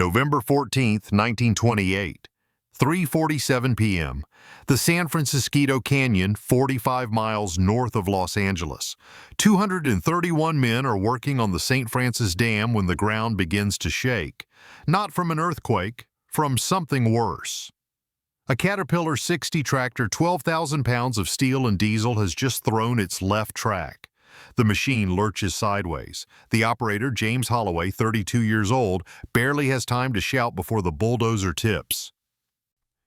November 14, 1928, 3:47 p.m., the San Francisquito Canyon, 45 miles north of Los Angeles. 231 men are working on the St. Francis Dam when the ground begins to shake. Not from an earthquake, from something worse. A Caterpillar 60 tractor, 12,000 pounds of steel and diesel, has just thrown its left track. The machine lurches sideways. The operator, James Holloway, 32 years old, barely has time to shout before the bulldozer tips.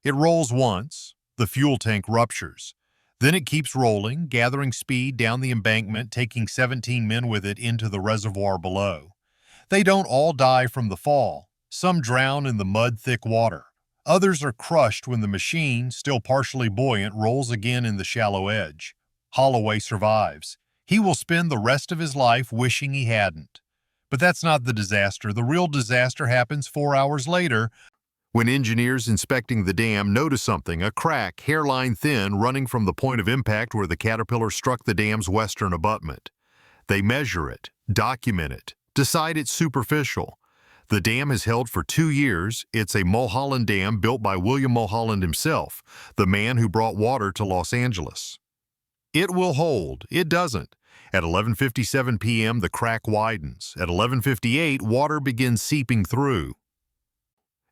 It rolls once. The fuel tank ruptures. Then it keeps rolling, gathering speed down the embankment, taking 17 men with it into the reservoir below. They don't all die from the fall. Some drown in the mud-thick water. Others are crushed when the machine, still partially buoyant, rolls again in the shallow edge. Holloway survives. He will spend the rest of his life wishing he hadn't. But that's not the disaster. The real disaster happens 4 hours later, when engineers inspecting the dam notice something, a crack, hairline thin, running from the point of impact where the Caterpillar struck the dam's western abutment. They measure it, document it, decide it's superficial. The dam has held for 2 years. It's a Mulholland Dam built by William Mulholland himself, the man who brought water to Los Angeles. It will hold. It doesn't. At 11:57 p.m., the crack widens. At 11:58, water begins seeping through.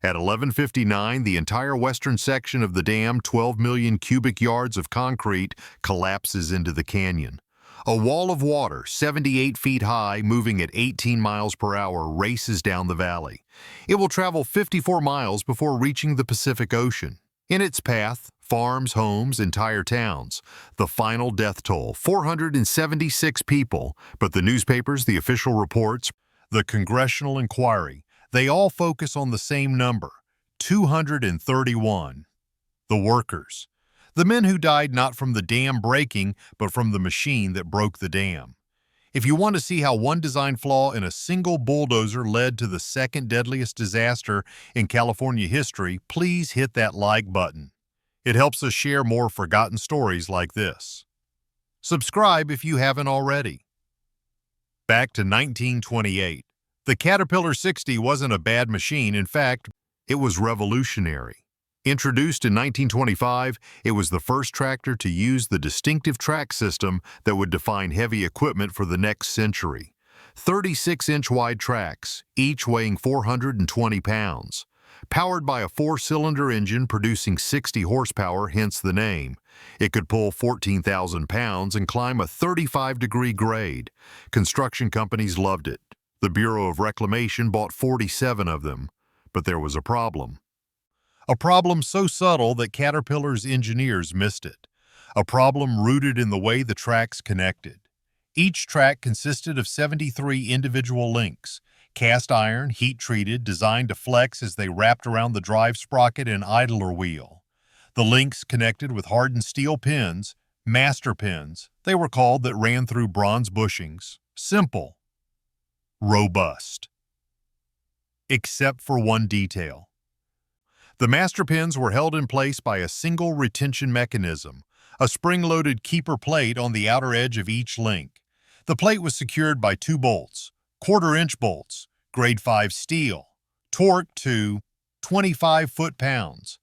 At 11:59, the entire western section of the dam, 12 million cubic yards of concrete, collapses into the canyon. A wall of water, 78 feet high, moving at 18 miles per hour, races down the valley. It will travel 54 miles before reaching the Pacific Ocean. In its path, farms, homes, entire towns. The final death toll, 476 people, but the newspapers, the official reports, the congressional inquiry, they all focus on the same number, 231. The workers. The men who died not from the dam breaking, but from the machine that broke the dam. If you want to see how one design flaw in a single bulldozer led to the second deadliest disaster in California history, please hit that like button. It helps us share more forgotten stories like this. Subscribe if you haven't already. Back to 1928. The Caterpillar 60 wasn't a bad machine. In fact, it was revolutionary. Introduced in 1925, it was the first tractor to use the distinctive track system that would define heavy equipment for the next century. 36-inch wide tracks, each weighing 420 pounds. Powered by a 4-cylinder engine producing 60 horsepower, hence the name. It could pull 14,000 pounds and climb a 35-degree grade. Construction companies loved it. The Bureau of Reclamation bought 47 of them. But there was a problem. A problem so subtle that Caterpillar's engineers missed it. A problem rooted in the way the tracks connected. Each track consisted of 73 individual links, cast iron, heat-treated, designed to flex as they wrapped around the drive sprocket and idler wheel. The links connected with hardened steel pins, master pins, they were called, that ran through bronze bushings. Simple. Robust. Except for one detail. The master pins were held in place by a single retention mechanism, a spring-loaded keeper plate on the outer edge of each link. The plate was secured by 2 bolts, quarter-inch bolts, grade 5 steel, torqued to 25 foot-pounds.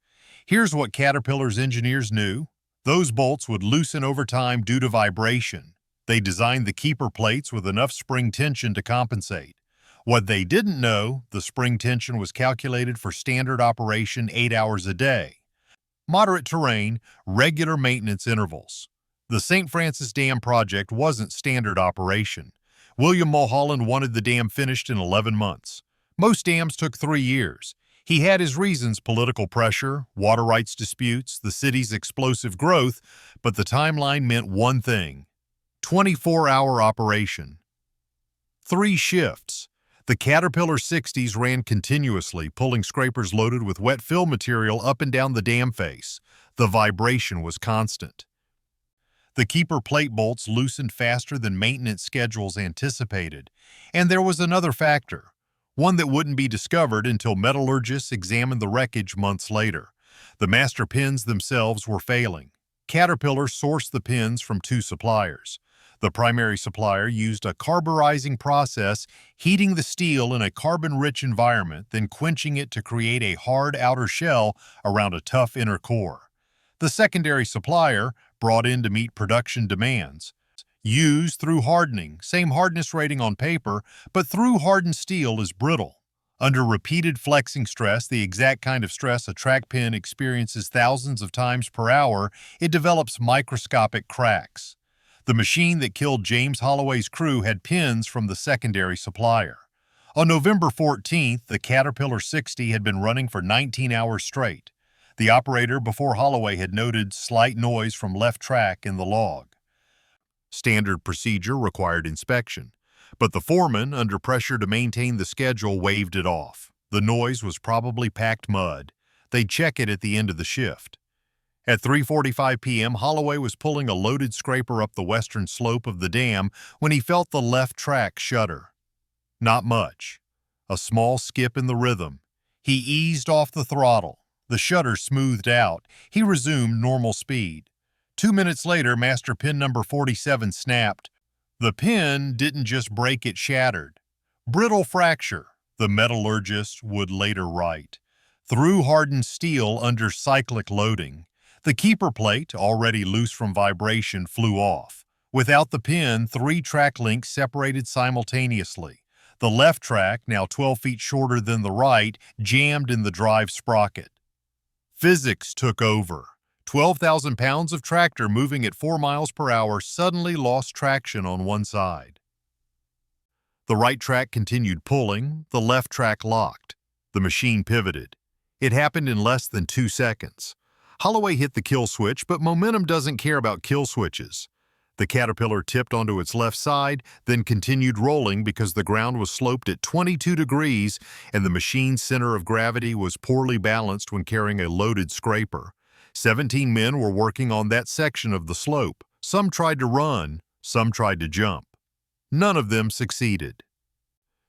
Here's what Caterpillar's engineers knew. Those bolts would loosen over time due to vibration. They designed the keeper plates with enough spring tension to compensate. What they didn't know, the spring tension was calculated for standard operation 8 hours a day. Moderate terrain, regular maintenance intervals. The St. Francis Dam project wasn't standard operation. William Mulholland wanted the dam finished in 11 months. Most dams took 3 years. He had his reasons: political pressure, water rights disputes, the city's explosive growth, but the timeline meant one thing: 24-hour operation. 3 shifts. The Caterpillar 60s ran continuously, pulling scrapers loaded with wet fill material up and down the dam face. The vibration was constant. The keeper plate bolts loosened faster than maintenance schedules anticipated. And there was another factor, one that wouldn't be discovered until metallurgists examined the wreckage months later. The master pins themselves were failing. Caterpillar sourced the pins from 2 suppliers. The primary supplier used a carburizing process, heating the steel in a carbon-rich environment, then quenching it to create a hard outer shell around a tough inner core. The secondary supplier, brought in to meet production demands, used through hardening, same hardness rating on paper, but through hardened steel is brittle. Under repeated flexing stress, the exact kind of stress a track pin experiences thousands of times per hour, it develops microscopic cracks. The machine that killed James Holloway's crew had pins from the secondary supplier. On November 14th, the Caterpillar 60 had been running for 19 hours straight. The operator before Holloway had noted slight noise from left track in the log. Standard procedure required inspection, but the foreman, under pressure to maintain the schedule, waved it off. The noise was probably packed mud. They'd check it at the end of the shift. At 3:45 p.m., Holloway was pulling a loaded scraper up the western slope of the dam when he felt the left track shudder. Not much. A small skip in the rhythm. He eased off the throttle. The shudder smoothed out. He resumed normal speed. 2 minutes later, master pin number 47 snapped. The pin didn't just break, it shattered. Brittle fracture, the metallurgist would later write. Through hardened steel under cyclic loading, the keeper plate, already loose from vibration, flew off. Without the pin, 3 track links separated simultaneously. The left track, now 12 feet shorter than the right, jammed in the drive sprocket. Physics took over. 12,000 pounds of tractor moving at 4 miles per hour suddenly lost traction on one side. The right track continued pulling, the left track locked. The machine pivoted. It happened in less than 2 seconds. Holloway hit the kill switch, but momentum doesn't care about kill switches. The Caterpillar tipped onto its left side, then continued rolling because the ground was sloped at 22 degrees and the machine's center of gravity was poorly balanced when carrying a loaded scraper. 17 men were working on that section of the slope. Some tried to run, some tried to jump. None of them succeeded.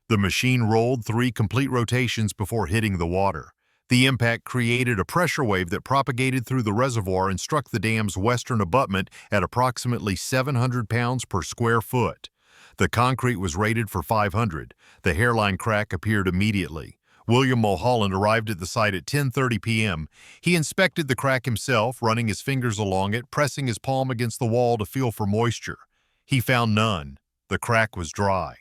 The machine rolled 3 complete rotations before hitting the water. The impact created a pressure wave that propagated through the reservoir and struck the dam's western abutment at approximately 700 pounds per square foot. The concrete was rated for 500. The hairline crack appeared immediately. William Mulholland arrived at the site at 10:30 p.m. He inspected the crack himself, running his fingers along it, pressing his palm against the wall to feel for moisture. He found none. The crack was dry.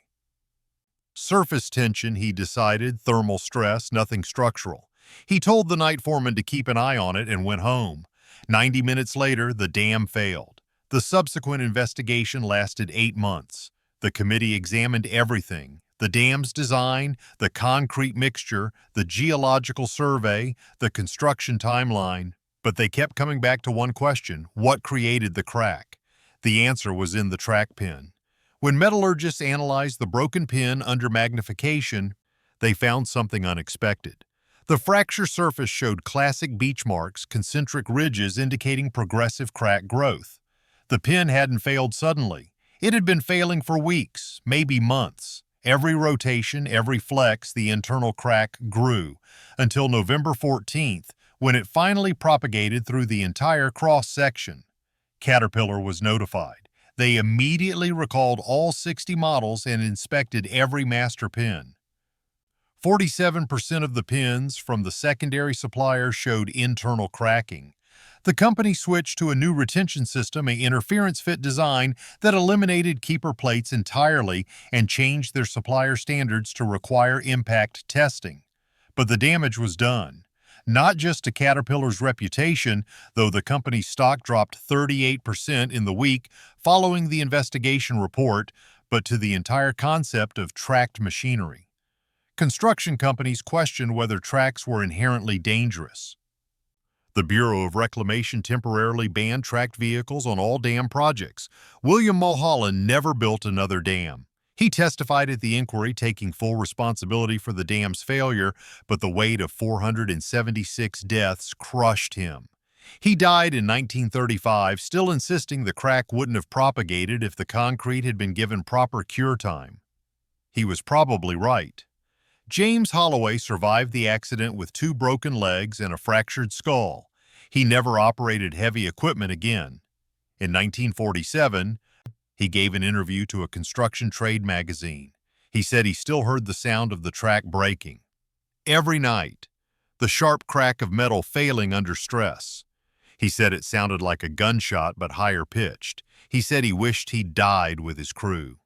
Surface tension, he decided, thermal stress, nothing structural. He told the night foreman to keep an eye on it and went home. 90 minutes later, the dam failed. The subsequent investigation lasted 8 months. The committee examined everything: the dam's design, the concrete mixture, the geological survey, the construction timeline. But they kept coming back to one question: what created the crack? The answer was in the track pin. When metallurgists analyzed the broken pin under magnification, they found something unexpected. The fracture surface showed classic beach marks, concentric ridges indicating progressive crack growth. The pin hadn't failed suddenly. It had been failing for weeks, maybe months. Every rotation, every flex, the internal crack grew, until November 14th, when it finally propagated through the entire cross-section. Caterpillar was notified. They immediately recalled all 60 models and inspected every master pin. 47% of the pins from the secondary supplier showed internal cracking. The company switched to a new retention system, an interference-fit design that eliminated keeper plates entirely and changed their supplier standards to require impact testing. But the damage was done. Not just to Caterpillar's reputation, though the company's stock dropped 38% in the week following the investigation report, but to the entire concept of tracked machinery. Construction companies questioned whether tracks were inherently dangerous. The Bureau of Reclamation temporarily banned tracked vehicles on all dam projects. William Mulholland never built another dam. He testified at the inquiry, taking full responsibility for the dam's failure, but the weight of 476 deaths crushed him. He died in 1935, still insisting the crack wouldn't have propagated if the concrete had been given proper cure time. He was probably right. James Holloway survived the accident with 2 broken legs and a fractured skull. He never operated heavy equipment again. In 1947, He gave an interview to a construction trade magazine. He said he still heard the sound of the track breaking. Every night, the sharp crack of metal failing under stress. He said it sounded like a gunshot but higher pitched. He said he wished he'd died with his crew.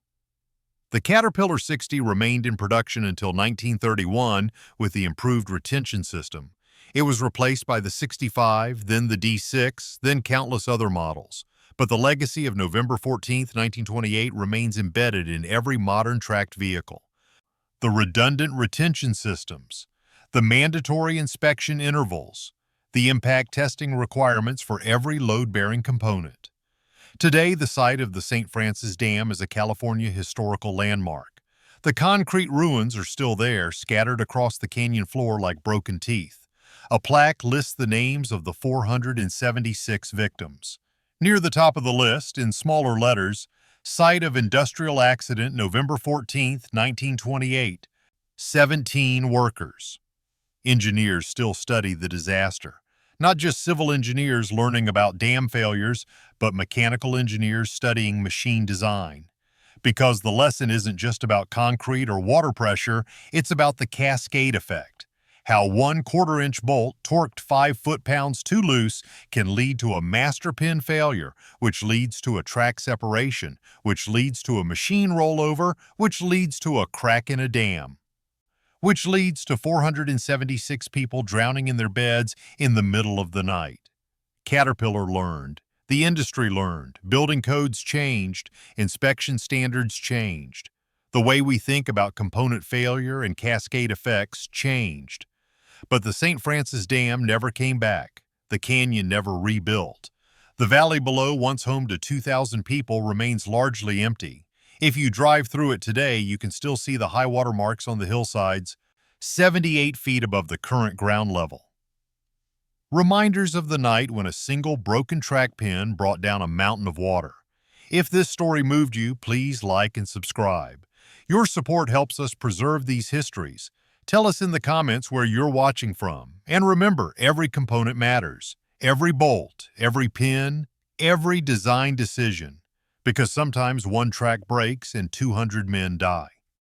The Caterpillar 60 remained in production until 1931 with the improved retention system. It was replaced by the 65, then the D6, then countless other models. But the legacy of November 14, 1928 remains embedded in every modern tracked vehicle. The redundant retention systems, the mandatory inspection intervals, the impact testing requirements for every load-bearing component. Today, the site of the St. Francis Dam is a California historical landmark. The concrete ruins are still there, scattered across the canyon floor like broken teeth. A plaque lists the names of the 476 victims. Near the top of the list, in smaller letters, site of industrial accident November 14, 1928, 17 workers. Engineers still study the disaster. Not just civil engineers learning about dam failures, but mechanical engineers studying machine design. Because the lesson isn't just about concrete or water pressure, it's about the cascade effect. How 1/4-inch bolt torqued 5 foot-pounds too loose can lead to a master pin failure, which leads to a track separation, which leads to a machine rollover, which leads to a crack in a dam, which leads to 476 people drowning in their beds in the middle of the night. Caterpillar learned. The industry learned. Building codes changed. Inspection standards changed. The way we think about component failure and cascade effects changed. But the St. Francis Dam never came back. The canyon never rebuilt. The valley below, once home to 2,000 people, remains largely empty. If you drive through it today, you can still see the high water marks on the hillsides, 78 feet above the current ground level. Reminders of the night when a single broken track pin brought down a mountain of water. If this story moved you, please like and subscribe. Your support helps us preserve these histories. Tell us in the comments where you're watching from. And remember, every component matters. Every bolt, every pin, every design decision. Because sometimes one track breaks and 200 men die.